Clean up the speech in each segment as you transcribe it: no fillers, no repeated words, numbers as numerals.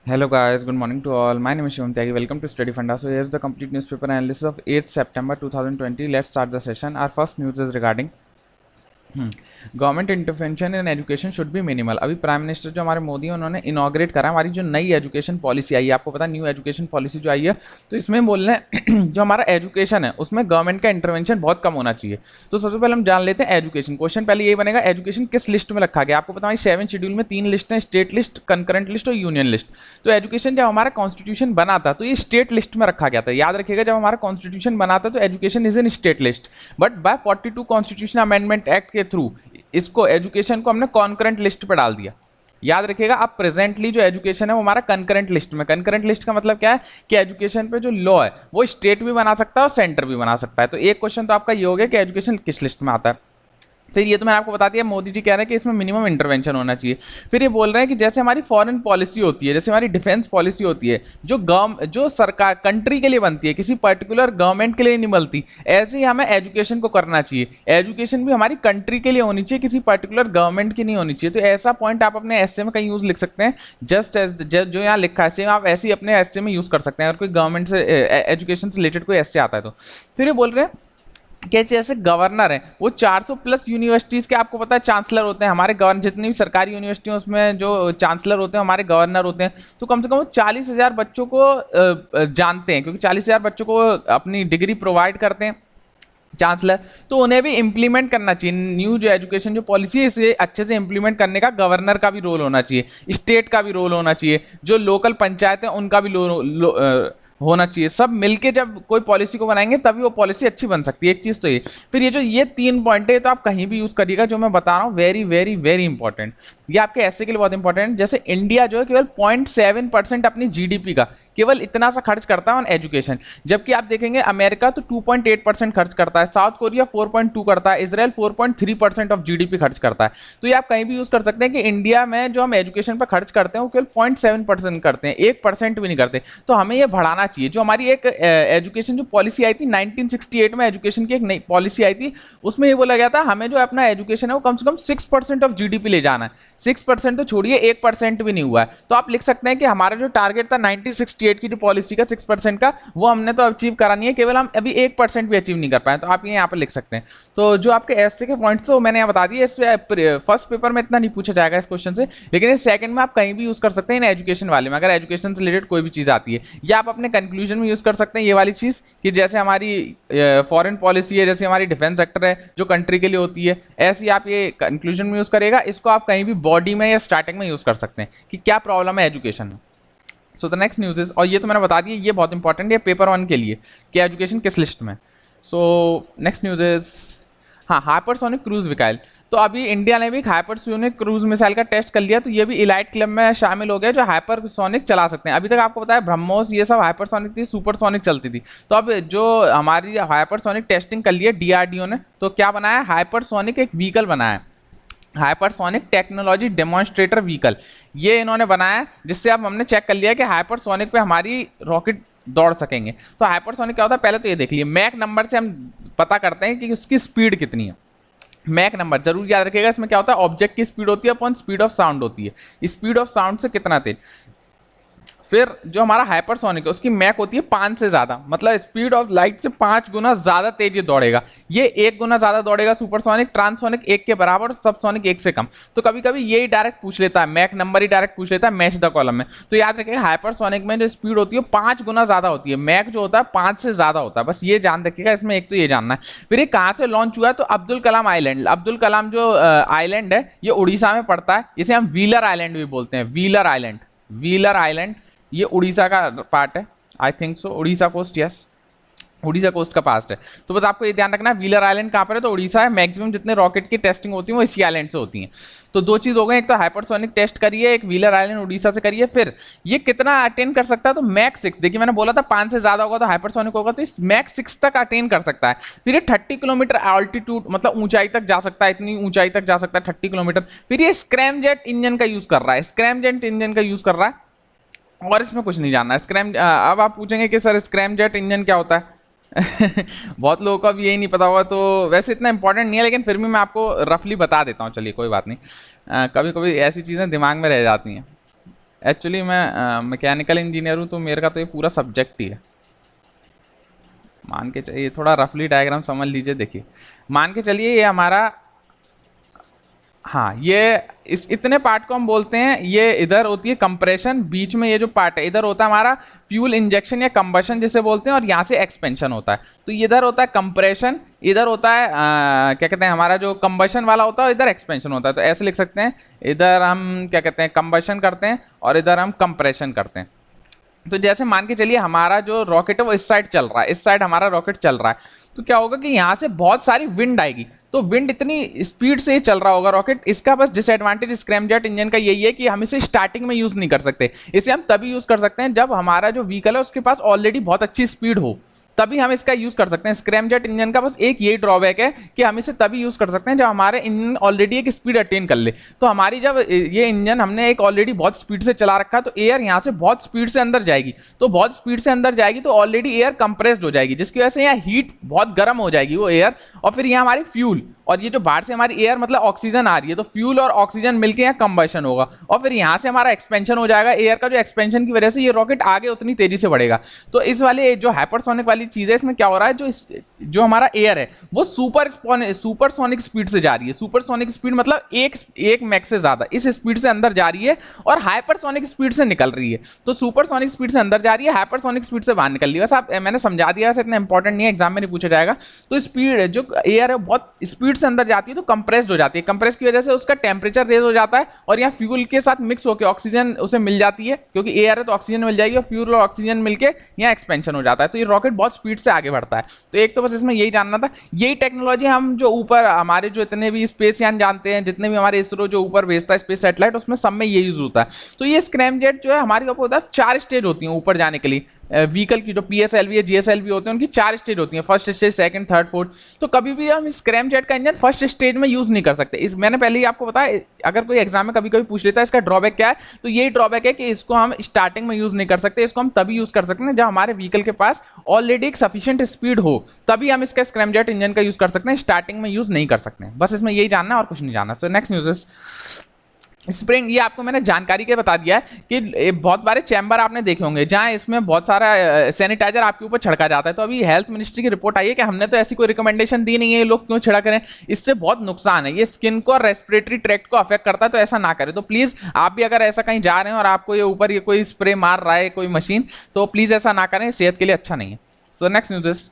Hello guys, good morning to all. My name is Shivam Tyagi. Welcome to Study Funda. So here's the complete newspaper analysis of 8th September 2020. Let's start the session. Our first news is regarding government intervention in education should be minimal. अभी prime minister जो हमारे मोदी हैं उन्होंने inaugurate करा हमारी जो नई education policy आई है। आपको पता न्यू एजुकेशन पॉलिसी जो आई है, तो इसमें बोल रहे हैं जो हमारा एजुकेशन है उसमें गवर्नमेंट का इंटरवेंशन बहुत कम होना चाहिए। तो सबसे पहले हम जान लेते हैं एजुकेशन। क्वेश्चन पहले यही बनेगा, एजुकेशन किस लिस्ट में रखा गया। आपको पता है 7 शेड्यूल में 3 लिस्ट हैं, स्टेट लिस्ट, कंकरेंट लिस्ट और यूनियन लिस्ट। तो एजुकेशन जब हमारा कॉन्स्टिट्यूशन बना था तो ये स्टेट लिस्ट में रखा गया था। याद रखिएगा, जब हमारा कॉन्स्टिट्यूशन बना था तो education is in state list, but by 42 constitution amendment act के थ्रू इसको एजुकेशन को हमने कॉन्करेंट लिस्ट पे डाल दिया। याद रखिएगा, अब प्रेजेंटली जो एजुकेशन है वो हमारा कंकरेंट लिस्ट में। कंकरेंट लिस्ट का मतलब क्या है कि एजुकेशन पे जो लॉ है वो स्टेट भी बना सकता है और सेंटर भी बना सकता है। तो एक क्वेश्चन तो आपका ये हो गया कि एजुकेशन किस लिस्ट में आता है। फिर ये तो मैंने आपको बता दिया, मोदी जी कह रहे हैं कि इसमें मिनिमम इंटरवेंशन होना चाहिए। फिर ये बोल रहे हैं कि जैसे हमारी फॉरेन पॉलिसी होती है, जैसे हमारी डिफेंस पॉलिसी होती है, जो सरकार कंट्री के लिए बनती है, किसी पर्टिकुलर गवर्नमेंट के लिए नहीं बनती, ऐसे ही हमें एजुकेशन को करना चाहिए। एजुकेशन भी हमारी कंट्री के लिए होनी चाहिए, किसी पर्टिकुलर गवर्नमेंट की नहीं होनी चाहिए। तो ऐसा पॉइंट आप अपने एस्से में कहीं यूज लिख सकते हैं, जस्ट एज जो यहाँ लिखा है सेम आप ऐसे ही अपने एस्से में यूज कर सकते हैं अगर कोई गवर्नमेंट से एजुकेशन से रिलेटेड कोई एस्से आता है तो। फिर ये बोल रहे हैं कि जैसे गवर्नर है वो 400 प्लस यूनिवर्सिटीज के, आपको पता है चांसलर होते हैं हमारे गवर्नर, जितनी भी सरकारी यूनिवर्सिटी हैं उसमें जो चांसलर होते हैं हमारे गवर्नर होते हैं। तो कम से कम वो 40,000 बच्चों को जानते हैं, क्योंकि 40,000 बच्चों को अपनी डिग्री प्रोवाइड करते हैं चांसलर। तो उन्हें भी इंप्लीमेंट करना चाहिए। न्यू जो एजुकेशन जो पॉलिसी है इसे अच्छे से इंप्लीमेंट करने का गवर्नर का भी रोल होना चाहिए, स्टेट का भी रोल होना चाहिए, जो लोकल पंचायत है उनका भी होना चाहिए। सब मिलके जब कोई पॉलिसी को बनाएंगे तभी वो पॉलिसी अच्छी बन सकती है। एक चीज तो ये। फिर ये 3 पॉइंट है तो आप कहीं भी यूज करिएगा, जो मैं बता रहा हूँ वेरी वेरी वेरी इंपॉर्टेंट। ये आपके ऐसे के लिए बहुत इंपॉर्टेंट है। जैसे इंडिया जो है केवल 0.7% अपनी जीडीपी का केवल इतना सा खर्च करता है ऑन एजुकेशन, जबकि आप देखेंगे अमेरिका तो 2.8% खर्च करता है, साउथ कोरिया 4.2 करता है, इजराइल 4.3% ऑफ जीडीपी खर्च करता है। तो ये आप कहीं भी यूज कर सकते हैं कि इंडिया में जो हम एजुकेशन पर खर्च करते हैं वो केवल 0.7% करते हैं, 1% भी नहीं करते। तो हमें ये बढ़ाना चाहिए। जो हमारी एक एजुकेशन जो पॉलिसी आई थी 1968 में, एजुकेशन की एक नई पॉलिसी आई थी, उसमें ये बोला गया था हमें जो अपना एजुकेशन है वो कम से कम 6% ऑफ जीडीपी ले जाना है। 6% तो छोड़िए, 1% भी नहीं हुआ है। तो आप लिख सकते हैं कि हमारा जो टारगेट था 1968 की जो पॉलिसी का 6% का, वो हमने तो अचीव करा नहीं है, केवल हम अभी 1% भी अचीव नहीं कर पाए। तो आप ये यहाँ पर लिख सकते हैं। तो जो आपके एसए के पॉइंट्स थे वो मैंने यहाँ बता दिए। इस फर्स्ट पेपर में इतना नहीं पूछा जाएगा इस क्वेश्चन से, लेकिन इस सेकंड में आप कहीं भी यूज कर सकते हैं इन एजुकेशन वाले में, अगर एजुकेशन से रिलेटेड कोई भी चीज आती है। या आप अपने कंक्लूजन में यूज कर सकते हैं ये वाली चीज कि जैसे हमारी फॉरेन पॉलिसी है, जैसे हमारी डिफेंस सेक्टर है जो कंट्री के लिए होती है, ऐसी आप ये कंक्लूजन में यूज करेगा। इसको आप कहीं भी बॉडी में या स्टार्टिंग में यूज कर सकते हैं कि क्या प्रॉब्लम है एजुकेशन में। So the next news is, और ये तो मैंने बता दिया, ये बहुत इंपॉर्टेंट है पेपर 1 के लिए कि एजुकेशन किस लिस्ट में। सो नेक्स्ट न्यूज इज, हाँ, हाइपरसोनिक क्रूज मिसाइल। तो अभी इंडिया ने भी हाइपरसोनिक क्रूज मिसाइल का टेस्ट कर लिया, तो ये भी इलाइट क्लब में शामिल हो गया जो हाइपरसोनिक चला सकते हैं। अभी तक आपको पता है ब्रह्मोस ये सब हाइपरसोनिक थी, सुपरसोनिक चलती थी। तो अब जो हमारी हाइपरसोनिक टेस्टिंग कर ली है डीआरडीओ ने, तो क्या बनाया, हाइपरसोनिक एक व्हीकल बनाया, हाइपरसोनिक टेक्नोलॉजी डेमोन्स्ट्रेटर व्हीकल। ये इन्होंने बनाया जिससे अब हमने चेक कर लिया कि हाइपरसोनिक पे हमारी रॉकेट दौड़ सकेंगे। तो हाइपरसोनिक क्या होता है, पहले तो ये देख लिए, मैक नंबर से हम पता करते हैं कि उसकी स्पीड कितनी है। मैक नंबर जरूर याद रखिएगा। इसमें क्या होता है, ऑब्जेक्ट की स्पीड होती है अपॉन स्पीड ऑफ साउंड होती है, स्पीड ऑफ साउंड से कितना तेज। फिर जो हमारा हाइपरसोनिक है उसकी मैक होती है 5 से ज्यादा, मतलब स्पीड ऑफ लाइट से 5 गुना ज्यादा तेज ये दौड़ेगा। ये 1 गुना ज्यादा दौड़ेगा सुपरसोनिक, ट्रांससोनिक 1 के बराबर, सबसोनिक 1 से कम। तो कभी कभी यही डायरेक्ट पूछ लेता है, मैक नंबर ही डायरेक्ट पूछ लेता है मैच द कॉलम में। तो याद रखिएगा हाइपरसोनिक में जो स्पीड होती है 5 गुना ज्यादा होती है, मैक जो होता है 5 से ज्यादा होता है। बस ये जान रखिएगा, इसमें एक तो ये जानना है। फिर ये कहाँ से लॉन्च हुआ है, तो अब्दुल कलाम आइलैंड। अब्दुल कलाम जो आइलैंड है ये उड़ीसा में पड़ता है, इसे हम व्हीलर आइलैंड भी बोलते हैं, व्हीलर आइलैंड। व्हीलर आइलैंड ये उड़ीसा का पार्ट है, I think so, Orissa coast, yes, Orissa coast का पास्ट है। तो बस आपको ये ध्यान रखना है व्हीलर आइलैंड कहाँ पर है, तो उड़ीसा है। मैक्सिमम जितने रॉकेट की टेस्टिंग होती है वो इसी आइलैंड से होती है। तो 2 चीज हो गई, एक तो हाइपरसोनिक टेस्ट करिए, एक व्हीलर आइलैंड उड़ीसा से करिए। फिर ये कितना अटेन कर सकता है, तो मैक 6, देखिए मैंने बोला था 5 से ज्यादा होगा तो हाइपरसोनिक होगा, तो इस मैक 6 तक अटेन कर सकता है। फिर ये 30 किलोमीटर ऑल्टीट्यूड, मतलब ऊंचाई तक जा सकता है, इतनी ऊंचाई तक जा सकता है 30 किलोमीटर। फिर ये स्क्रैमजेट इंजन का यूज कर रहा है, स्क्रैमजेट इंजन का यूज कर रहा है, और इसमें कुछ नहीं जानना। अब आप पूछेंगे कि सर स्क्रैमजेट इंजन क्या होता है बहुत लोगों को अब यही नहीं पता होगा, तो वैसे इतना इंपॉर्टेंट नहीं है, लेकिन फिर भी मैं आपको रफली बता देता हूँ। चलिए कोई बात नहीं, कभी कभी ऐसी चीज़ें दिमाग में रह जाती हैं। एक्चुअली मैं मैकेनिकल इंजीनियर हूँ, तो मेरे का तो ये पूरा सब्जेक्ट ही है। मान के चलिए, थोड़ा रफली डायग्राम समझ लीजिए। देखिए, मान के चलिए ये हमारा, हाँ, ये इस इतने पार्ट को हम बोलते हैं, ये इधर होती है कंप्रेशन, बीच में ये जो पार्ट है इधर होता है हमारा फ्यूल इंजेक्शन या कंबशन जिसे बोलते हैं, और यहाँ से एक्सपेंशन होता है। तो इधर होता है कंप्रेशन, इधर होता है क्या कहते हैं हमारा जो कंबशन वाला होता है, इधर एक्सपेंशन होता है। तो ऐसे लिख सकते हैं, इधर हम क्या कहते हैं कंबशन करते हैं और इधर हम कंप्रेशन करते हैं। तो जैसे मान के चलिए हमारा जो रॉकेट है वो इस साइड चल रहा है, इस साइड हमारा रॉकेट चल रहा है, तो क्या होगा कि यहाँ से बहुत सारी विंड आएगी। तो विंड इतनी स्पीड से चल रहा होगा रॉकेट। इसका बस डिसएडवांटेज स्क्रैमजेट इंजन का यही है कि हम इसे स्टार्टिंग में यूज नहीं कर सकते। इसे हम तभी यूज कर सकते हैं जब हमारा जो व्हीकल है उसके पास ऑलरेडी बहुत अच्छी स्पीड हो, तभी हम इसका यूज कर सकते हैं। स्क्रैमजेट इंजन का बस एक यही ड्रॉबैक है कि हम इसे तभी यूज कर सकते हैं जब हमारे इंजन ऑलरेडी एक स्पीड अटेन कर ले। तो हमारी जब ये इंजन हमने एक ऑलरेडी बहुत स्पीड से चला रखा है, तो एयर यहाँ से बहुत स्पीड से अंदर जाएगी, तो बहुत स्पीड से अंदर जाएगी तो ऑलरेडी एयर कंप्रेस्ड हो जाएगी, जिसकी वजह से यहाँ हीट बहुत गर्म हो जाएगी वो एयर, और फिर यहाँ हमारी फ्यूल और ये जो बाहर से हमारी एयर मतलब ऑक्सीजन आ रही है, तो फ्यूल और ऑक्सीजन मिलकर यहाँ कंबशन होगा, और फिर यहाँ से हमारा एक्सपेंशन हो जाएगा। एयर का जो एक्सपेंशन की वजह से ये रॉकेट आगे उतनी तेजी से बढ़ेगा। तो इस वाले जो हाइपरसोनिक वाली चीज है, इसमें क्या हो रहा है, जो हमारा एयर है वो सुपरसोनिक स्पीड से जा रही है। सुपरसोनिक स्पीड मतलब एक मैक से ज्यादा इस स्पीड से अंदर जा रही है, और हाइपरसोनिक स्पीड से निकल रही है। तो सुपरसोनिक स्पीड से अंदर जा रही है, हाइपरसोनिक स्पीड से बाहर निकल रही है। बस आप मैंने समझा दिया, इतना इंपॉर्टेंट नहीं है, एग्जाम में नहीं पूछा जाएगा। तो स्पीड जो एयर है बहुत स्पीड से अंदर जाती है, तो कंप्रेस्ड हो जाती है। कंप्रेस की वजह से उसका टेम्परेचर रेज हो जाता है, और यहाँ फ्यूल के साथ मिक्स होकर ऑक्सीजन उसे मिल जाती है, क्योंकि एयर है तो ऑक्सीजन मिल जाएगी, और फ्यूल और ऑक्सीजन मिलकर यहाँ एक्सपेंशन हो जाता है। तो ये रॉकेट बहुत स्पीड से आगे बढ़ता है। तो एक तो बस इसमें यही जानना था। यही टेक्नोलॉजी हम जो ऊपर हमारे जो इतने भी स्पेस यान जानते हैं, जितने भी हमारे इसरो जो ऊपर भेजता है स्पेस सैटेलाइट, उसमें सब में ये यूज होता है। तो ये स्क्रैमजेट जो है हमारे ऊपर होता है, 4 स्टेज होती हैं ऊपर जाने के लिए। व्हीकल की जो PSLV है GSLV होते हैं, उनकी 4 स्टेज होती हैं, first stage, second, third, fourth. तो कभी भी हम स्क्रैमजेट का इंजन फर्स्ट स्टेज में यूज नहीं कर सकते। इस मैंने पहले ही आपको बताया, अगर कोई एग्जाम में कभी कभी पूछ लेता है इसका ड्रॉबैक क्या है, तो यही ड्रॉबैक है कि इसको हम स्टार्टिंग में यूज नहीं कर सकते। इसको हम तभी यूज कर सकते हैं जब हमारे व्हीकल के पास ऑलरेडी एक सफिशिएंट स्पीड हो, तभी हम इसका स्क्रैमजेट इंजन का यूज कर सकते हैं, स्टार्टिंग में यूज नहीं कर सकते। बस इसमें यही जानना है और कुछ नहीं जानना। सो नेक्स्ट न्यूज़, स्प्रिंग, ये आपको मैंने जानकारी के बता दिया है कि बहुत बारे चैम्बर आपने देखे होंगे जहां इसमें बहुत सारा सैनिटाइजर आपके ऊपर छिड़का जाता है। तो अभी हेल्थ मिनिस्ट्री की रिपोर्ट आई है कि हमने तो ऐसी कोई रिकमेंडेशन दी नहीं है, ये लोग क्यों छिड़क रहे हैं, इससे बहुत नुकसान है, ये स्किन को और रेस्पिरेटरी ट्रैक्ट को अफेक्ट करता है, तो ऐसा ना करें। तो प्लीज आप भी अगर ऐसा कहीं जा रहे हैं और आपको ये ऊपर ये कोई स्प्रे मार रहा है कोई मशीन, तो प्लीज ऐसा ना करें, सेहत के लिए अच्छा नहीं है। सो next news,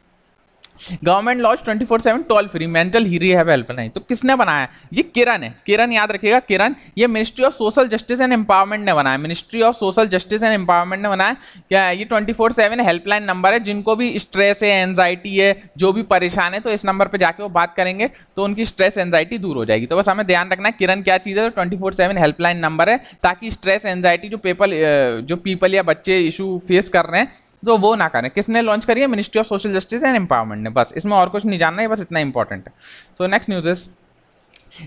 government launch 24/7 toll free mental rehab helpline. तो किसने बनाया? ये किरण है, किरण याद रखिएगा, किरण। ये ministry of social justice and empowerment ने बनाया, ministry of social justice and empowerment ने बनाया। क्या ये 24/7 हेल्पलाइन नंबर है, जिनको भी स्ट्रेस है, एंजाइटी है, जो भी परेशान है, तो इस नंबर पर जाके वो बात करेंगे तो उनकी स्ट्रेस एंजाइटी दूर हो जाएगी। तो बस हमें ध्यान रखना है किरण क्या चीज़ है, तो 24/7 हेल्पलाइन नंबर है, ताकि स्ट्रेस एंजाइटी जो पीपल या बच्चे इशू फेस कर रहे हैं तो वो ना करें। किसने लॉन्च करी है? Ministry of social justice and empowerment ने। बस इसमें और कुछ नहीं जानना है, बस इतना इंपॉर्टेंट है। सो next news is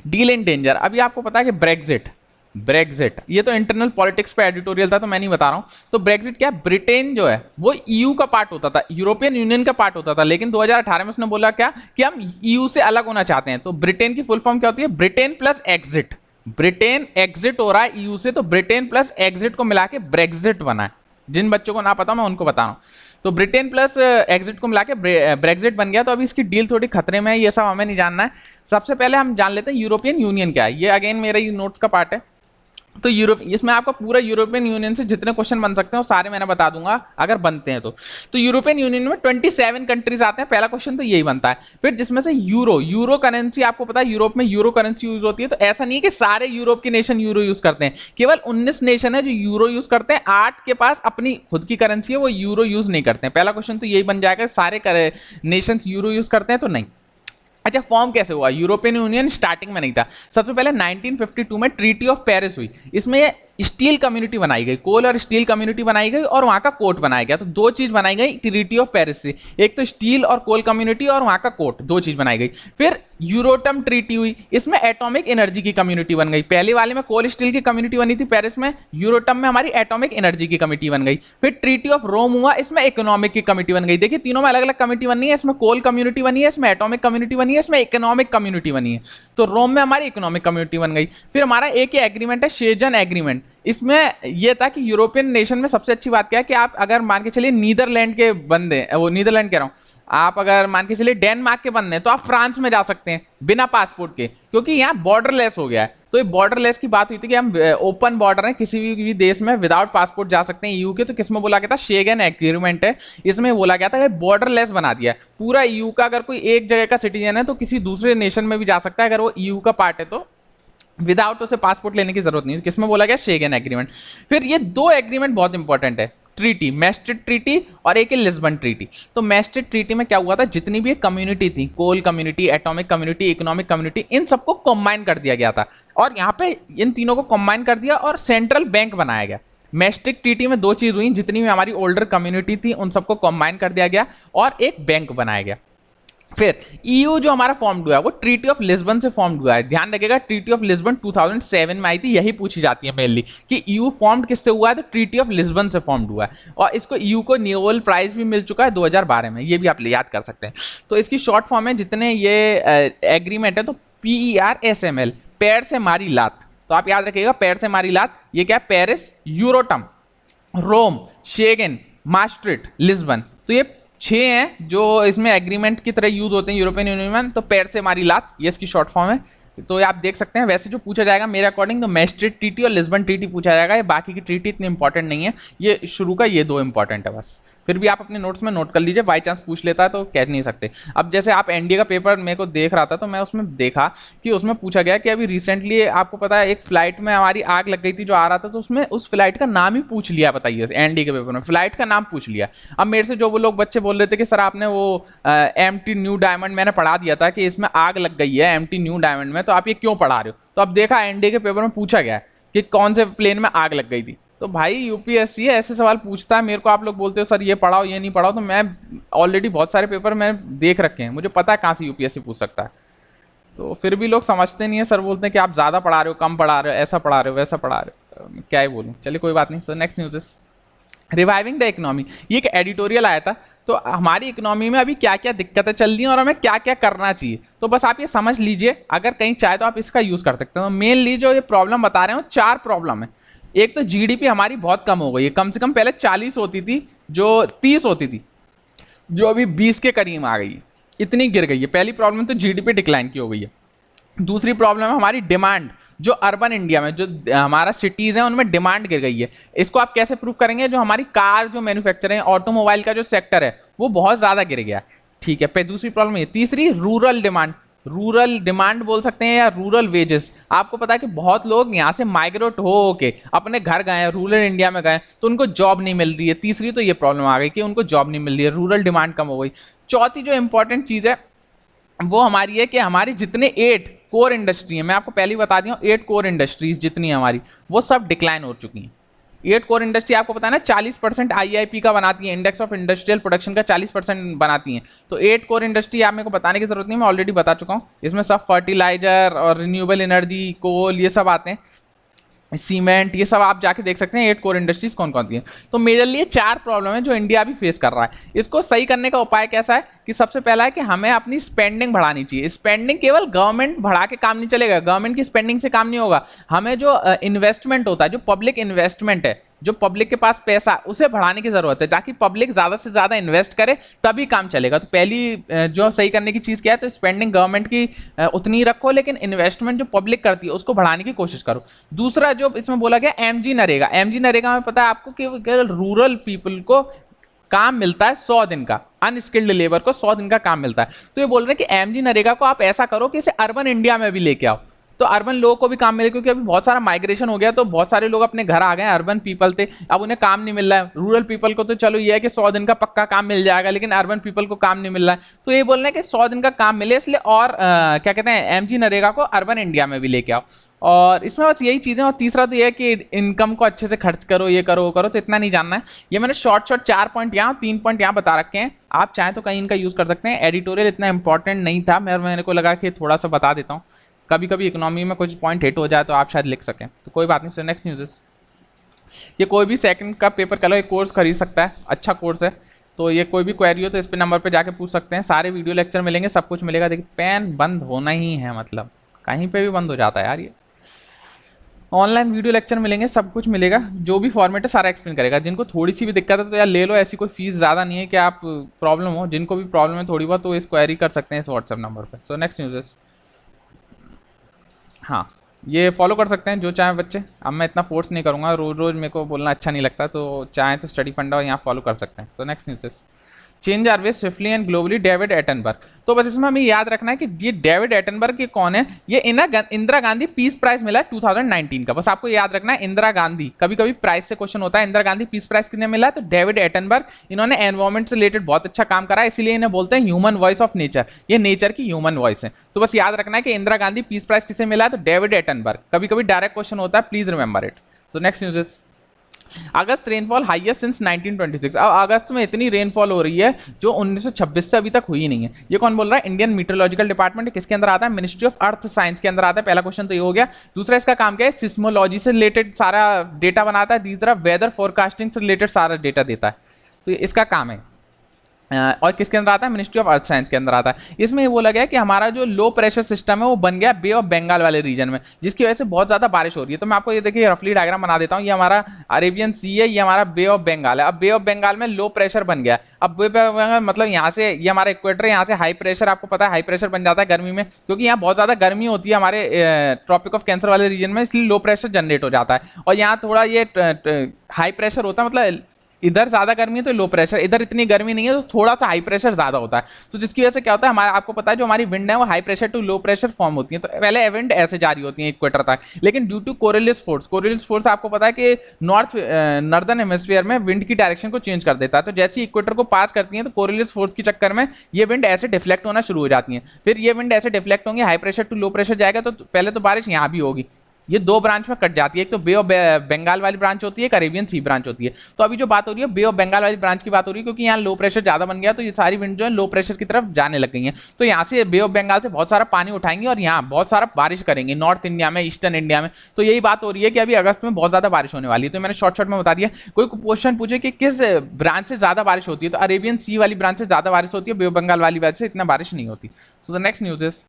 deal in danger. अभी आपको पता है कि ब्रेक्जिट ये तो इंटरनल पॉलिटिक्स पे एडिटोरियल था, तो मैं नहीं बता रहा हूं। तो ब्रेक्जिट क्या, ब्रिटेन जो है वो ईयू का पार्ट होता था, यूरोपियन यूनियन का पार्ट होता था, लेकिन 2018 में उसने बोला क्या कि हम ईयू से अलग होना चाहते हैं। तो ब्रिटेन की फुल फॉर्म क्या होती है? Britain plus exit. Britain exit हो रहा है ईयू से, तो ब्रिटेन प्लस एग्जिट को मिला के ब्रेक्जिट बना है। जिन बच्चों को ना पता मैं उनको बता रहा हूं। तो ब्रिटेन प्लस एग्जिट को मिला के ब्रेक्जिट बन गया। तो अभी इसकी डील थोड़ी खतरे में है, ये सब हमें नहीं जानना है। सबसे पहले हम जान लेते हैं यूरोपियन यूनियन क्या है। ये अगेन मेरा ये नोट्स का पार्ट है। तो यूरोप, इसमें आपका पूरा यूरोपियन यूनियन से जितने क्वेश्चन बन सकते हैं वो सारे मैंने बता दूंगा अगर बनते हैं तो यूरोपियन यूनियन में 27 कंट्रीज आते हैं। पहला क्वेश्चन तो यही बनता है। फिर जिसमें से यूरो करेंसी, आपको पता है यूरोप में यूरो करेंसी यूज होती है। तो ऐसा नहीं है कि सारे यूरोप के नेशन यूरो यूज करते हैं, केवल 19 नेशन है जो यूरो यूज करते हैं। 8 के पास अपनी खुद की करेंसी है, वो यूरो यूज नहीं करते हैं। पहला क्वेश्चन तो यही बन जाएगा, सारे नेशन यूरो यूज करते हैं तो नहीं। अच्छा, फॉर्म कैसे हुआ? यूरोपियन यूनियन स्टार्टिंग में नहीं था। सबसे पहले 1952 में ट्रीटी ऑफ पेरिस हुई। इसमें स्टील कम्युनिटी बनाई गई, कोल और स्टील कम्युनिटी बनाई गई, और वहां का कोर्ट बनाया गया। तो दो चीज बनाई गई ट्रीटी ऑफ पेरिस से, एक तो स्टील और कोल कम्युनिटी और वहां का कोर्ट, दो चीज बनाई गई। फिर यूरोटम ट्रीटी हुई, इसमें एटॉमिक एनर्जी की कम्युनिटी बन गई। पहले वाले में कोल स्टील की कम्युनिटी बनी थी पेरिस में, यूरोटम में हमारी एटॉमिक एनर्जी की कमिटी बन गई। फिर ट्रीटी ऑफ रोम हुआ, इसमें इकोनॉमिक की कमिटी बन गई। देखिए तीनों में अलग अलग कमिटी बनी है, इसमें कोल कम्युनिटी बनी है, इसमें एटॉमिक कम्युनिटी बनी है, इसमें इकोनॉमिक कम्युनिटी बनी है। तो रोम में हमारी इकोनॉमिक कम्युनिटी बन गई। फिर हमारा एक ही एग्रीमेंट है, शेजन एग्रीमेंट। इसमें ये था कि यूरोपियन नेशन में सबसे अच्छी बात क्या है कि आप अगर मान के चलिए नीदरलैंड के बंदे, वो नीदरलैंड कह रहा हूँ, आप अगर मान के चलिए डेनमार्क के बंदे हैं तो आप फ्रांस में जा सकते हैं बिना पासपोर्ट के, क्योंकि यहाँ बॉर्डरलेस हो गया है। तो ये बॉर्डरलेस की बात हुई थी कि हम ओपन बॉर्डर है, किसी भी देश में विदाउट पासपोर्ट जा सकते हैं ईयू के। तो किसमें बोला गया था, शेंगन एग्रीमेंट है, इसमें बोला गया था कि बॉर्डरलेस बना दिया है पूरा ईयू का। अगर कोई एक जगह का सिटीजन है तो किसी दूसरे नेशन में भी जा सकता है अगर वो ईयू का पार्ट है, तो विदाउट उसे पासपोर्ट लेने की जरूरत नहीं। किसमें बोला गया, शेंगन एग्रीमेंट। फिर ये दो एग्रीमेंट बहुत इंपॉर्टेंट है, ट्रीटी, मैस्ट्रिक्ट ट्रीटी और एक है लिस्बन ट्रीटी। तो मैस्ट्रिक्ट ट्रीटी में क्या हुआ था, जितनी भी कम्युनिटी थी, coal community, atomic community, economic community, इन सबको कंबाइन कर दिया गया था और यहाँ पे इन तीनों को कंबाइन कर दिया और सेंट्रल बैंक बनाया गया। मैस्ट्रिक्ट ट्रीटी में दो चीज हुई, जितनी भी हमारी ओल्डर कम्युनिटी थी उन सबको कंबाइन कर दिया गया और एक बैंक बनाया गया। फिर ईयू जो हमारा फॉर्म हुआ है वो ट्रीटी ऑफ लिस्बन से फॉर्म हुआ है। ध्यान रखिएगा, ट्रीटी ऑफ लिस्बन 2007 में आई थी, यही पूछी जाती है मेनली कि ईयू फॉर्म किससे हुआ है, तो ट्रीटी ऑफ लिस्बन से फॉर्म हुआ है। और इसको ईयू को नोबेल प्राइज भी मिल चुका है 2012 में, ये भी आप याद कर सकते हैं। तो इसकी शॉर्ट फॉर्म है जितने ये एग्रीमेंट है, तो PERSML, पैर से मारी लात। तो आप याद रखिएगा, पैर से मारी लात, ये क्या है, पेरिस, यूरोटम, रोम, शेंगन, मास्ट्रिक्ट, लिस्बन। तो ये 6 हैं जो इसमें एग्रीमेंट की तरह यूज होते हैं यूरोपियन यूनियन में। तो पैर से मारी लात, ये इसकी शॉर्ट फॉर्म है। तो आप देख सकते हैं, वैसे जो पूछा जाएगा मेरे अकॉर्डिंग तो मैस्ट्रिक्ट ट्रीटी और लिस्बन ट्रीटी पूछा जाएगा, ये बाकी की ट्रीटी इतनी इंपॉर्टेंट नहीं है, ये शुरू का ये दो इंपॉर्टेंट है बस। फिर भी आप अपने नोट्स में नोट कर लीजिए, बाई चांस पूछ लेता है तो कह नहीं सकते। अब जैसे आप एनडीए का पेपर मेरे को देख रहा था तो मैं उसमें देखा कि उसमें पूछा गया कि अभी रिसेंटली आपको पता है एक फ्लाइट में हमारी आग लग गई थी जो आ रहा था, तो उसमें उस फ्लाइट का नाम ही पूछ लिया। बताइए, एनडीए के पेपर में फ्लाइट का नाम पूछ लिया। अब मेरे से जो वो लोग बच्चे बोल रहे थे कि सर आपने वो एमटी न्यू डायमंड मैंने पढ़ा दिया था कि इसमें आग लग गई है एमटी न्यू डायमंड में, तो आप ये क्यों पढ़ा रहे हो। तो अब देखा एनडीए के पेपर में पूछा गया कि कौन से प्लेन में आग लग गई थी। तो भाई यूपीएससी ऐसे सवाल पूछता है, मेरे को आप लोग बोलते हो सर ये पढ़ाओ ये नहीं पढ़ाओ, तो मैं ऑलरेडी बहुत सारे पेपर मैंने देख रखे हैं, मुझे पता है कहाँ से यूपीएससी पूछ सकता है। तो फिर भी लोग समझते नहीं है, सर बोलते हैं कि आप ज़्यादा पढ़ा रहे हो, कम पढ़ा रहे हो, ऐसा पढ़ा रहे हो, वैसा पढ़ा रहे हो, क्या ही बोलूँ। चलिए कोई बात नहीं। तो next news is reviving the economy, ये एक एडिटोरियल आया था। तो हमारी इकोनॉमी में अभी क्या क्या दिक्कतें चल रही हैं और हमें क्या क्या करना चाहिए, तो बस आप ये समझ लीजिए, अगर कहीं चाहे तो आप इसका यूज़ कर सकते हो। मेनली जो ये प्रॉब्लम बता रहे हैं 4 प्रॉब्लम है। एक तो जीडीपी हमारी बहुत कम हो गई है, कम से कम पहले 40 होती थी जो 30 होती थी, जो अभी 20 के करीब आ गई है, इतनी गिर गई है। पहली प्रॉब्लम तो जीडीपी डिक्लाइन की हो गई है। दूसरी प्रॉब्लम है हमारी डिमांड, जो अर्बन इंडिया में जो हमारा सिटीज है उनमें डिमांड गिर गई है। इसको आप कैसे प्रूव करेंगे, जो हमारी कार जो मैन्युफैक्चर है, ऑटोमोबाइल का जो सेक्टर है वो बहुत ज्यादा गिर गया। ठीक है, पे दूसरी प्रॉब्लम है। तीसरी रूरल डिमांड, रूरल डिमांड बोल सकते हैं या रूरल वेजेस। आपको पता है कि बहुत लोग यहाँ से माइग्रेट हो के अपने घर गए, रूरल इंडिया में गए, तो उनको जॉब नहीं मिल रही है। तीसरी तो ये प्रॉब्लम आ गई कि उनको जॉब नहीं मिल रही है, रूरल डिमांड कम हो गई। चौथी जो इंपॉर्टेंट चीज़ है वो हमारी है कि हमारी जितने 8 कोर इंडस्ट्री है, मैं आपको पहले ही बता दी हूँ, 8 कोर इंडस्ट्रीज जितनी है हमारी वो सब डिक्लाइन हो चुकी हैं। 8 कोर इंडस्ट्री आपको पता है ना 40% आईआईपी का बनाती है, इंडेक्स ऑफ इंडस्ट्रियल प्रोडक्शन का 40% बनाती हैं। तो 8 कोर इंडस्ट्री आप मेरे को बताने की जरूरत नहीं, मैं ऑलरेडी बता चुका हूँ। इसमें सब फर्टिलाइजर और रिन्यूएबल एनर्जी, कोल, ये सब आते हैं, सीमेंट, ये सब आप जाके देख सकते हैं 8 कोर इंडस्ट्रीज कौन कौन सी हैं। तो मेजरली ये 4 प्रॉब्लम है जो इंडिया अभी फेस कर रहा है। इसको सही करने का उपाय कैसा है कि सबसे पहला है कि हमें अपनी स्पेंडिंग बढ़ानी चाहिए। स्पेंडिंग केवल गवर्नमेंट बढ़ा के काम नहीं चलेगा, गवर्नमेंट की स्पेंडिंग से काम नहीं होगा। हमें जो इन्वेस्टमेंट होता है, जो पब्लिक इन्वेस्टमेंट है, जो पब्लिक के पास पैसा, उसे बढ़ाने की जरूरत है ताकि पब्लिक ज्यादा से ज्यादा इन्वेस्ट करे, तभी काम चलेगा। तो पहली जो सही करने की चीज क्या है, तो स्पेंडिंग गवर्नमेंट की उतनी रखो, लेकिन इन्वेस्टमेंट जो पब्लिक करती है उसको बढ़ाने की कोशिश करो। दूसरा जो इसमें बोला गया एमजी नरेगा, एमजी नरेगा में पता है आपको कि केवल रूरल पीपल को काम मिलता है 100 दिन का, अनस्किल्ड लेबर को 100 दिन का काम मिलता है। तो ये बोल रहे हैं कि एमजी नरेगा को आप ऐसा करो कि इसे अर्बन इंडिया में भी लेके आओ, तो अर्बन लोगों को भी काम मिले, क्योंकि अभी बहुत सारा माइग्रेशन हो गया, तो बहुत सारे लोग अपने घर आ गए, अर्बन पीपल थे, अब उन्हें काम नहीं मिल रहा है। रूरल पीपल को तो चलो ये है कि 100 दिन का पक्का काम मिल जाएगा, लेकिन अर्बन पीपल को काम नहीं मिल रहा है। तो ये बोल रहे हैं कि 100 दिन का काम मिले, इसलिए और क्या कहते हैं, एमजी नरेगा को अर्बन इंडिया में भी लेके आओ। और इसमें बस यही चीज़ें। और तीसरा तो ये है कि इनकम को अच्छे से खर्च करो, ये करो वो करो। तो इतना नहीं जानना है, ये मैंने शॉर्ट 4 पॉइंट यहाँ, 3 पॉइंट यहाँ बता रखे हैं, आप चाहें तो कहीं इनका यूज़ कर सकते हैं। एडिटोरियल इतना इंपॉर्टेंट नहीं था, मेरे को लगा कि थोड़ा सा बता देता हूँ, कभी कभी इकोनॉमी में कुछ पॉइंट हिट हो जाए तो आप शायद लिख सकें, तो कोई बात नहीं। सर नेक्स्ट न्यूज़, ये कोई भी सेकंड का पेपर कलर एक कोर्स खरीद सकता है, अच्छा कोर्स है। तो ये कोई भी क्वेरी हो तो इस पे नंबर पे जाके पूछ सकते हैं, सारे वीडियो लेक्चर मिलेंगे, सब कुछ मिलेगा। देखिए पेन बंद होना ही है, मतलब कहीं पे भी बंद हो जाता है यार ये। ऑनलाइन वीडियो लेक्चर मिलेंगे, सब कुछ मिलेगा, जो भी फॉर्मेट है सारा एक्सप्लेन करेगा। जिनको थोड़ी सी भी दिक्कत है तो यार ले लो, ऐसी कोई फीस ज़्यादा नहीं है कि आप प्रॉब्लम हो। जिनको भी प्रॉब्लम है थोड़ी बहुत तो इस क्वेरी कर सकते हैं इस व्हाट्सएप नंबर पर। सो नेक्स्ट न्यूज़, हाँ ये फॉलो कर सकते हैं जो चाहें बच्चे। अब मैं इतना फोर्स नहीं करूँगा, रोज़ रोज़ मेरे को बोलना अच्छा नहीं लगता, तो चाहें तो स्टडी फंडा यहाँ फॉलो कर सकते हैं। So next news, change our way swiftly and globally David Attenborough. तो बस इसमें हमें याद रखना है कि ये डेविड एटनबर्ग ये कौन है। ये इंदिरा गांधी पीस प्राइज मिला 2019 का, बस आपको याद रखना है इंदिरा गांधी। कभी कभी प्राइज से क्वेश्चन होता है, इंदिरा गांधी पीस प्राइज कितने मिला है, तो डेविड एटनबर्ग, इन्होंने एनवायरमेंट से रिलेटेड बहुत अच्छा काम करा है, इसीलिए इन्हें बोलते हैं ह्यूमन वॉइस ऑफ नेचर। ये नेचर की ह्यूमन वॉइस है। तो बस याद रखना है कि इंदिरा गांधी पीस प्राइज किसे मिला है, तो डेविड एटनबर्ग। कभी कभी डायरेक्ट क्वेश्चन होता है, please remember it. So next news, August rainfall highest since 1926। अब अगस्त में इतनी रेनफॉल हो रही है जो 1926 से अभी तक हुई नहीं है। ये कौन बोल रहा है, इंडियन मीटरोलॉजिकल डिपार्टमेंट। किसके अंदर आता है, मिनिस्ट्री ऑफ अर्थ साइंस के अंदर आता है। पहला क्वेश्चन तो ये हो गया। दूसरा इसका काम क्या है, सिस्मोलॉजी से रिलेटेड सारा डेटा बनाता है। तीसरा वेदर फोरकास्टिंग से रिलेटेड सारा डेटा देता है, तो इसका काम है। और किसके अंदर आता है, मिनिस्ट्री ऑफ अर्थ साइंस के अंदर आता है। इसमें ये बोला गया कि हमारा जो लो प्रेशर सिस्टम है वो बन गया बे ऑफ बंगाल वाले रीजन में, जिसकी वजह से बहुत ज़्यादा बारिश हो रही है। तो मैं आपको ये देखिए रफली डायग्राम बना देता हूँ। ये हमारा अरेबियन सी है, ये हमारा बे ऑफ बंगाल है। अब बे ऑफ बंगाल में लो प्रेशर बन गया। अब बे ऑफ बंगाल मतलब यहाँ से ये हमारा इक्वेटर है, यहाँ से हाई प्रेशर, आपको पता है हाई प्रेशर बन जाता है गर्मी में, क्योंकि यहाँ बहुत ज़्यादा गर्मी होती है हमारे ट्रॉपिक ऑफ कैंसर वाले रीजन में, इसलिए लो प्रेशर जनरेट हो जाता है। और यहाँ थोड़ा ये हाई प्रेशर होता है, मतलब इधर ज्यादा गर्मी है तो लो प्रेशर, इधर इतनी गर्मी नहीं है तो थोड़ा सा हाई प्रेशर ज्यादा होता है। तो जिसकी वजह से क्या होता है, हमारा आपको पता है जो हमारी विंड है वो high pressure to low pressure form होती है। तो पहले विंड ऐसे जारी होती है इक्वेटर तक, लेकिन ड्यू टू कोरिलियस फोर्स आपको पता है कि नॉर्दर्न हेमिस्फीयर में विंड की डायरेक्शन को चेंज कर देता है। तो जैसे इक्वेटर को पास करती है तो कोरिलियस फोर्स के चक्कर में ये विंड ऐसे डिफ्लेक्ट होना शुरू हो जाती है। फिर ये विंड ऐसे डिफ्लेक्ट होंगे, high pressure to low pressure जाएगा, तो पहले तो बारिश यहाँ भी होगी। ये दो ब्रांच में कट जाती है, एक तो बे ऑफ बंगाल वाली ब्रांच होती है, एक अरेबियन सी ब्रांच होती है। तो अभी जो बात हो रही है बे ऑफ बंगाल वाली ब्रांच की बात हो रही है, क्योंकि यहाँ लो प्रेशर ज्यादा बन गया तो ये सारी विंड जो है लो प्रेशर की तरफ जाने लग गई है। तो यहाँ से बे ऑफ बंगाल से बहुत सारा पानी उठाएंगे और यहाँ बहुत सारा बारिश करेंगे नॉर्थ इंडिया में, ईस्टर्न इंडिया में। तो यही बात हो रही है कि अभी अगस्त में बहुत ज्यादा बारिश होने वाली है। तो मैंने शॉर्ट में बता दिया। कोई क्वेश्चन पूछे कि किस ब्रांच से ज्यादा बारिश होती है, तो अरेबियन सी वाली ब्रांच से ज्यादा बारिश होती है, बे ऑफ बंगाल वाली ब्रांच से इतना बारिश नहीं होती। So the next news is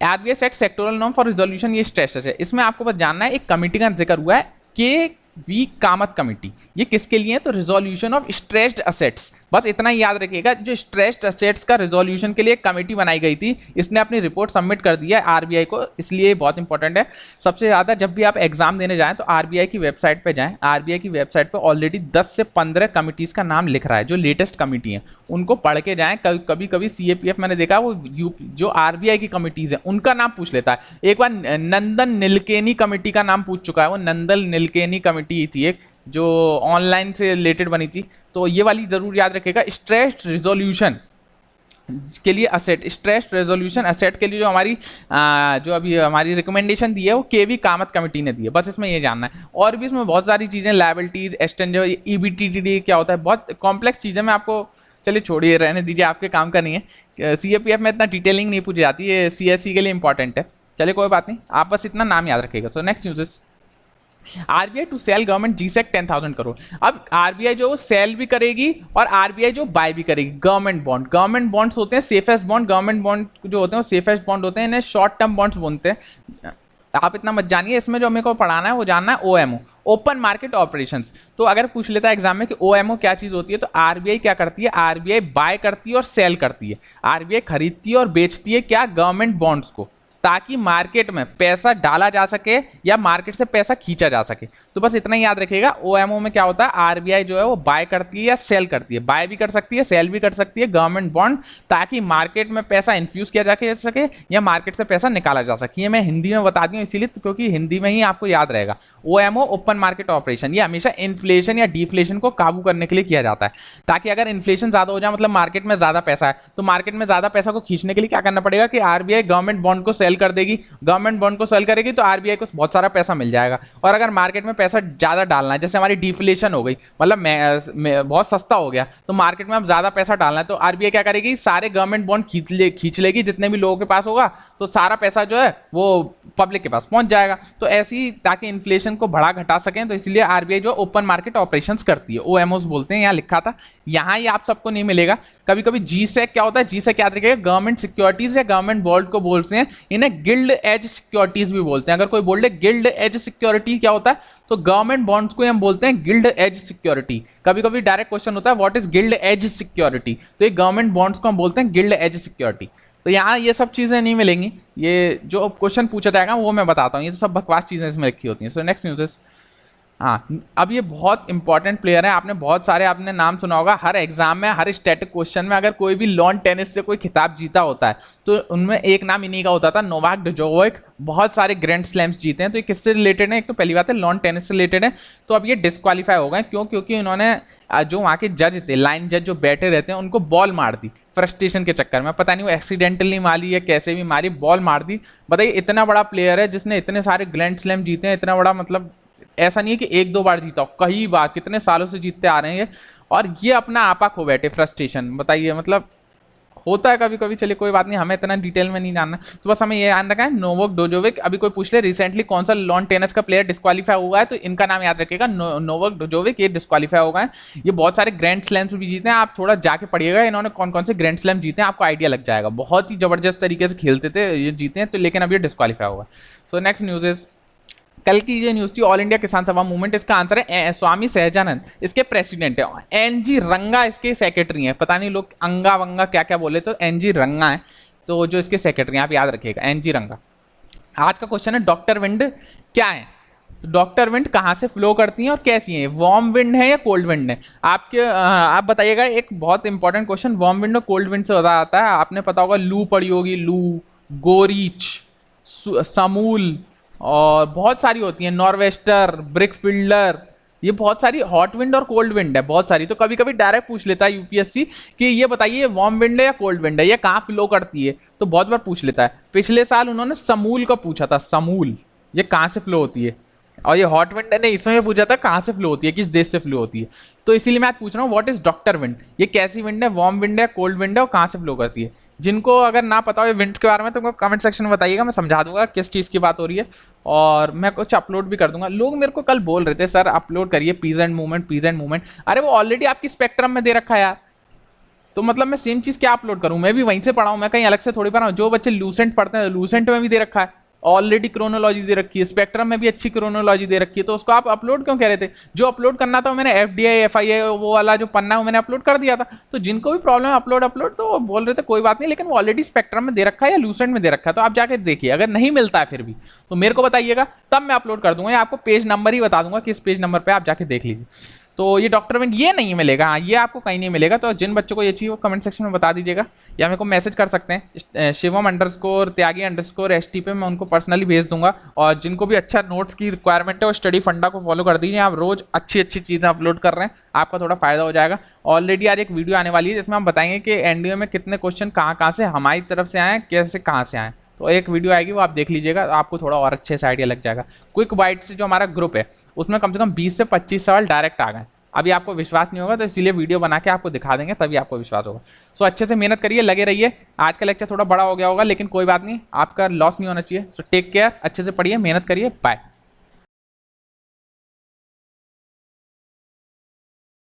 RBI set sectoral norm for resolution, ये स्ट्रेस है। इसमें आपको बस जानना है, एक कमिटी का जिक्र हुआ है के वी कामत कमिटी। ये किसके लिए है, तो रिजोल्यूशन ऑफ स्ट्रेस्ड असेट्स। बस इतना ही याद रखिएगा, जो स्ट्रेस्ड असेट्स का रिजोल्यूशन के लिए एक कमेटी बनाई गई थी, इसने अपनी रिपोर्ट सबमिट कर दी है आरबीआई को, इसलिए बहुत इंपॉर्टेंट है। सबसे ज़्यादा जब भी आप एग्जाम देने जाएं तो आरबीआई की वेबसाइट पे जाएं। आरबीआई की वेबसाइट पे ऑलरेडी 10 से 15 कमिटीज़ का नाम लिख रहा है, जो लेटेस्ट कमिटी है, उनको पढ़ के जाएं। कभी कभी सीएपीएफ मैंने देखा वो जो आरबीआई की कमिटीज़ हैं उनका नाम पूछ लेता है। एक बार नंदन नीलकेनी कमेटी का नाम पूछ चुका है, वो नंदन नीलकेनी कमेटी थी एक, जो ऑनलाइन से रिलेटेड बनी थी। तो ये वाली जरूर याद रखिएगा। स्ट्रेस्ड रिजोल्यूशन के लिए असेट, स्ट्रेस्ड रेजोल्यूशन असेट के लिए जो हमारी जो अभी हमारी रिकमेंडेशन दी है वो केवी कामत कमेटी ने दी है। बस इसमें ये जानना है। और भी इसमें बहुत सारी चीज़ें, लायबिलिटीज, एक्सटेंजर, ईबीटीटी क्या होता है, बहुत कॉम्प्लेक्स चीज़ें। मैं आपको चलिए छोड़िए, रहने दीजिए, आपके काम का नहीं है। सीएपीएफ में इतना डिटेलिंग नहीं पूछी जाती है, सीएससी के लिए इंपॉर्टेंट है। चलिए कोई बात नहीं, आप बस इतना नाम याद रखिएगा। So next news, RBI to sell government GSec 10,000 crore. अब आरबीआई जो सेल भी करेगी और आरबीआई जो बाय भी करेगी गवर्नमेंट बॉन्ड। गवर्नमेंट बॉन्ड्स होते हैं सेफेस्ट बॉन्ड, गवर्नमेंट बॉन्ड जो होते हैं वो सेफेस्ट बॉन्ड होते हैं, इन्हें शॉर्ट टर्म बॉन्ड्स बोलते हैं। आप इतना मत जानिए, इसमें जो मेरे को पढ़ाना है वो जानना है ओएमओ, ओपन मार्केट ऑपरेशंस। तो अगर पूछ लेता है एग्जाम में कि ओएमओ क्या चीज होती है, तो आरबीआई क्या करती है, आरबीआई बाय करती है और सेल करती है। आरबीआई खरीदती है और बेचती है क्या, गवर्नमेंट बॉन्ड्स को, ताकि मार्केट में पैसा डाला जा सके या मार्केट से पैसा खींचा जा सके। तो बस इतना ही याद रखिएगा। ओएमओ में क्या होता है, आरबीआई जो है वो बाय करती है या सेल करती है, बाय भी कर सकती है सेल भी कर सकती है गवर्नमेंट बॉन्ड, ताकि मार्केट में पैसा इन्फ्यूज किया जा सके या मार्केट से पैसा निकाला जा सके। ये मैं हिंदी में बता दी हूँ इसीलिए, क्योंकि हिंदी में ही आपको याद रहेगा। ओएमओ ओपन मार्केट ऑपरेशन, ये हमेशा इन्फ्लेशन या डिफ्लेशन को काबू करने के लिए किया जाता है, ताकि अगर इन्फ्लेशन ज्यादा हो जाए, मतलब मार्केट में ज्यादा पैसा है, तो मार्केट में ज्यादा पैसा को खींचने के लिए क्या करना पड़ेगा कि आरबीआई गवर्नमेंट बॉन्ड को सेल कर देगी। गवर्नमेंट बॉन्ड को सेल करेगी तो आरबीआई को बहुत सारा पैसा मिल जाएगा। और अगर मार्केट में पैसा ज्यादा डालना है, जैसे हमारी डिफ्लेशन हो गई, मतलब बहुत सस्ता हो गया, तो मार्केट में अब ज्यादा पैसा डालना है, तो आरबीआई क्या करेगी, सारे गवर्नमेंट बॉन्ड खींच लेगी, जितने भी लोगों के पास होगा, तो सारा पैसा जो है वो पब्लिक के पास पहुंच जाएगा। तो ऐसी ताकि इन्फ्लेशन को बढ़ा घटा सकें, तो इसलिए आरबीआई जो ओपन मार्केट ऑपरेशंस करती है, ओएमओस बोलते हैं, यहाँ लिखा था। यहाँ ये आप सबको नहीं मिलेगा। कभी कभी जीसेक क्या होता है, जीसेक याद रखिएगा, गवर्नमेंट सिक्योरिटीज या गवर्नमेंट बॉन्ड को बोलते हैं। इन्हें इन्हें गिल्ड एज सिक्योरिटीज भी बोलते हैं। अगर कोई बोल दे गिल्ड एज सिक्योरिटी क्या होता है, तो गवर्नमेंट बॉन्ड्स को हम बोलते हैं गिल्ड एज सिक्योरिटी। कभी कभी डायरेक्ट क्वेश्चन होता है what is gilt edge security, तो ये गवर्नमेंट बॉन्ड्स को हम बोलते हैं गिल्ड एज सिक्योरिटी। तो यहाँ ये सब चीजें नहीं मिलेंगी, ये जो क्वेश्चन पूछा जाएगा वो मैं बताता हूँ, ये तो सब बकवास चीजें इसमें लिखी होती हैं। सो नेक्स्ट न्यूज इज, हाँ अब ये बहुत इंपॉर्टेंट प्लेयर है, आपने बहुत सारे आपने नाम सुना होगा, हर एग्जाम में हर स्टैटिक क्वेश्चन में अगर कोई भी लॉन टेनिस से कोई खिताब जीता होता है तो उनमें एक नाम इन्हीं का होता था, नोवाक जोकोविच। बहुत सारे ग्रैंड स्लैम्स जीते हैं। तो ये किससे रिलेटेड है, एक तो पहली बात है लॉन टेनिस से रिलेटेड है। तो अब ये डिस्क्वालीफाई हो गए, क्यों? क्योंकि इन्होंने जो वहाँ के जज थे, लाइन जज जो बैठे रहते हैं, उनको बॉल मार दी फ्रस्ट्रेशन के चक्कर में। पता नहीं वो एक्सीडेंटली मारी या कैसे भी मारी, बॉल मार दी। बताइए इतना बड़ा प्लेयर है जिसने इतने सारे ग्रैंड स्लैम जीते हैं, इतना बड़ा, मतलब ऐसा नहीं है कि एक दो बार जीता हो, कई बार, कितने सालों से जीतते आ रहे हैं ये, और ये अपना आपा खो बैठे फ्रस्ट्रेशन। बताइए मतलब होता है कभी कभी, चलिए कोई बात नहीं, हमें इतना डिटेल में नहीं जानना। तो बस हमें ये याद रखना है नोवाक जोकोविच। अभी कोई पूछ ले रिसेंटली कौन सा लॉन टेनिस का प्लेयर डिस्क्वालीफाई हुआ है, तो इनका नाम याद रखिएगा, नोवाक जोकोविच। ये डिस्क्वालीफाई हो गए। ये बहुत सारे ग्रैंड स्लैम्स भी जीते हैं, आप थोड़ा जाके पढ़िएगा इन्होंने कौन कौन से ग्रैंड स्लैम जीते हैं, आपको आइडिया लग जाएगा। बहुत ही जबरदस्त तरीके से खेलते थे, ये जीते हैं तो, लेकिन अब ये डिस्क्वालीफाई होगा। सो नेक्स्ट न्यूज इज, कल की ये न्यूज थी ऑल इंडिया किसान सभा मूवमेंट, इसका आंसर है स्वामी सहजानंद, इसके प्रेसिडेंट है। एनजी रंगा इसके सेक्रेटरी हैं। पता नहीं लोग अंगा वंगा क्या क्या बोले, तो एनजी रंगा है तो जो इसके सेक्रेटरी हैं, आप याद रखिएगा एनजी रंगा। आज का क्वेश्चन है डॉक्टर विंड क्या है। डॉक्टर विंड कहाँ से फ्लो करती हैं और कैसी हैं, वार्म विंड है या कोल्ड विंड है? आप बताइएगा। एक बहुत इंपॉर्टेंट क्वेश्चन, वार्म विंड और कोल्ड विंड से होता आता है। आपने पता होगा लू पड़ी होगी, लू, गोरीच, समूल, और बहुत सारी होती हैं, नॉर्वेस्टर, ब्रिकफिल्डर, ये बहुत सारी हॉट विंड और कोल्ड विंड है बहुत सारी। तो कभी कभी डायरेक्ट पूछ लेता है यूपीएससी कि ये बताइए वार्म विंड है या कोल्ड विंड है, ये कहाँ फ्लो करती है, तो बहुत बार पूछ लेता है। पिछले साल उन्होंने समूल का पूछा था, समूल ये कहाँ से फ्लो होती है, और ये हॉट विंड है नहीं, इसमें पूछा था कहाँ से फ्लो होती है, किस देश से फ्लो होती है। तो इसीलिए मैं आज पूछ रहा हूँ व्हाट इज डॉक्टर विंड, ये कैसी विंड है, वार्म विंड है, कोल्ड विंड है, और कहाँ से फ्लो करती है। जिनको अगर ना पता हो विंड्स के बारे में तो कमेंट सेक्शन में बताइएगा, मैं समझा दूंगा किस चीज़ की बात हो रही है, और मैं कुछ अपलोड भी कर दूंगा। लोग मेरे को कल बोल रहे थे सर अपलोड करिए पीजेंट मूवमेंट, पीजेंट मूवमेंट। अरे वो ऑलरेडी आपकी स्पेक्ट्रम में दे रखा है यार, तो मतलब मैं सेम चीज़ क्या अपलोड करूँ, मैं भी वहीं से पढ़ा हूँ, मैं कहीं अलग से थोड़ी पढ़ा हूँ। जो बच्चे लूसेंट पढ़ते हैं, लूसेंट में भी दे रखा है ऑलरेडी, क्रोनोलॉजी दे रखी है, स्पेक्ट्रम में भी अच्छी क्रोनोलॉजी दे रखी है, तो उसको आप अपलोड क्यों कह रहे थे? जो अपलोड करना था मैंने एफडीआई एफआईए वो वाला जो पन्ना है वो मैंने अपलोड कर दिया था। तो जिनको भी प्रॉब्लम है अपलोड तो बोल रहे थे कोई बात नहीं, लेकिन वो ऑलरेडी स्पेक्ट्रम में दे रखा है या लूसेंट में दे रखा है, तो आप जाके देखिए। अगर नहीं मिलता है फिर भी तो मेरे को बताइएगा, तब मैं अपलोड कर दूंगा, या आपको पेज नंबर ही बता दूंगा किस पेज नंबर पर आप जाके देख लीजिए। तो ये डॉक्टर विंड ये नहीं मिलेगा, हाँ ये आपको कहीं नहीं मिलेगा। तो जिन बच्चों को ये चाहिए वो कमेंट सेक्शन में बता दीजिएगा, या मेरे को मैसेज कर सकते हैं शिवम_त्यागी_ST पे, मैं उनको पर्सनली भेज दूंगा। और जिनको भी अच्छा नोट्स की रिक्वायरमेंट है वो स्टडी फंडा को फॉलो कर दीजिए, आप रोज अच्छी अच्छी चीज़ें अपलोड कर रहे हैं, आपका थोड़ा फायदा हो जाएगा। ऑलरेडी आज एक वीडियो आने वाली है जिसमें हम बताएंगे कि एनडीए में कितने क्वेश्चन कहाँ से हमारी तरफ से आए, कैसे कहाँ से आए। तो एक वीडियो आएगी वो आप देख लीजिएगा, आपको थोड़ा और अच्छे से आइडिया लग जाएगा। क्विक बाइट से जो हमारा ग्रुप है उसमें कम से कम 20 से 25 सवाल डायरेक्ट आ गए। अभी आपको विश्वास नहीं होगा तो इसीलिए वीडियो बना के आपको दिखा देंगे, तभी आपको विश्वास होगा। सो अच्छे से मेहनत करिए, लगे रहिए। आज का लेक्चर थोड़ा बड़ा हो गया होगा लेकिन कोई बात नहीं, आपका लॉस नहीं होना चाहिए। सो टेक केयर, अच्छे से पढ़िए, मेहनत करिए, बाय।